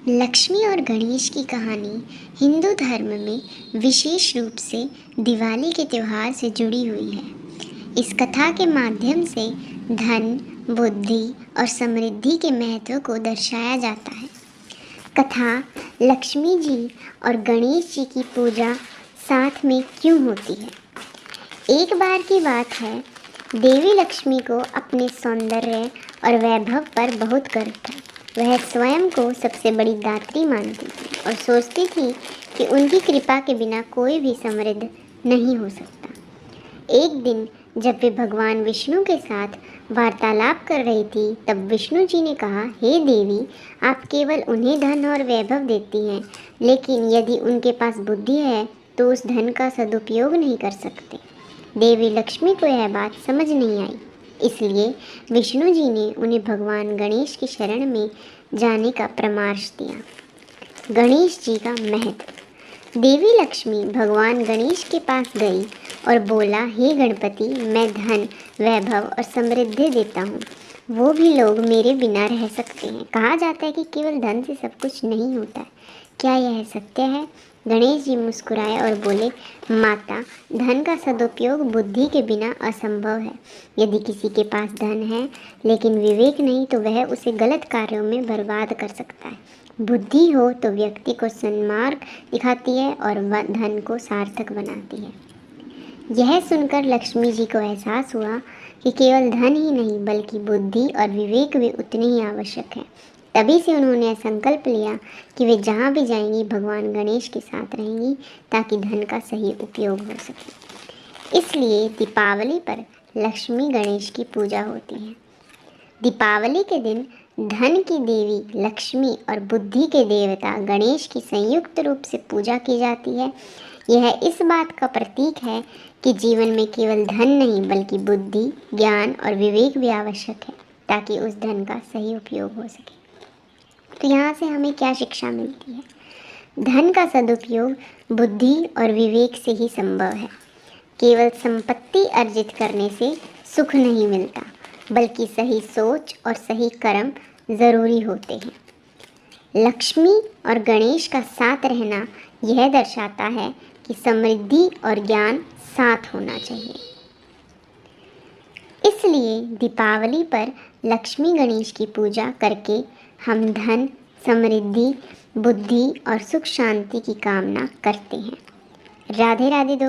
लक्ष्मी और गणेश की कहानी हिंदू धर्म में विशेष रूप से दिवाली के त्यौहार से जुड़ी हुई है। इस कथा के माध्यम से धन, बुद्धि और समृद्धि के महत्व को दर्शाया जाता है। कथा लक्ष्मी जी और गणेश जी की पूजा साथ में क्यों होती है? एक बार की बात है, देवी लक्ष्मी को अपने सौंदर्य और वैभव पर बहुत गर्व था। वह स्वयं को सबसे बड़ी दात्री मानती थी और सोचती थी कि उनकी कृपा के बिना कोई भी समृद्ध नहीं हो सकता। एक दिन जब वे भगवान विष्णु के साथ वार्तालाप कर रही थी, तब विष्णु जी ने कहा, हे देवी, आप केवल उन्हें धन और वैभव देती हैं, लेकिन यदि उनके पास बुद्धि है तो उस धन का सदुपयोग नहीं कर सकते। देवी लक्ष्मी को यह बात समझ नहीं आई, इसलिए विष्णु जी ने उन्हें भगवान गणेश की शरण में जाने का परामर्श दिया। गणेश जी का महत्व। देवी लक्ष्मी भगवान गणेश के पास गई और बोला, हे गणपति, मैं धन, वैभव और समृद्धि देता हूँ। वो भी लोग मेरे बिना रह सकते हैं। कहा जाता है कि केवल धन से सब कुछ नहीं होता है। क्या यह सत्य है? गणेश जी मुस्कुराए और बोले, माता, धन का सदुपयोग बुद्धि के बिना असंभव है। यदि किसी के पास धन है लेकिन विवेक नहीं तो वह उसे गलत कार्यों में बर्बाद कर सकता है। बुद्धि हो तो व्यक्ति को सन्मार्ग दिखाती है और धन को सार्थक बनाती है। यह सुनकर लक्ष्मी जी को एहसास हुआ कि केवल धन ही नहीं बल्कि बुद्धि और विवेक भी उतने ही आवश्यक है। तभी से उन्होंने संकल्प लिया कि वे जहाँ भी जाएंगी भगवान गणेश के साथ रहेंगी ताकि धन का सही उपयोग हो सके। इसलिए दीपावली पर लक्ष्मी गणेश की पूजा होती है। दीपावली के दिन धन की देवी लक्ष्मी और बुद्धि के देवता गणेश की संयुक्त रूप से पूजा की जाती है। यह इस बात का प्रतीक है कि जीवन में केवल धन नहीं बल्कि बुद्धि, ज्ञान और विवेक भी आवश्यक है ताकि उस धन का सही उपयोग हो सके। तो यहाँ से हमें क्या शिक्षा मिलती है? धन का सदुपयोग बुद्धि और विवेक से ही संभव है। केवल संपत्ति अर्जित करने से सुख नहीं मिलता, बल्कि सही सोच और सही कर्म ज़रूरी होते हैं। लक्ष्मी और गणेश का साथ रहना यह दर्शाता है कि समृद्धि और ज्ञान साथ होना चाहिए। इसलिए दीपावली पर लक्ष्मी गणेश की पूजा करके हम धन, समृद्धि, बुद्धि और सुख शांति की कामना करते हैं। राधे राधे दोस्तों।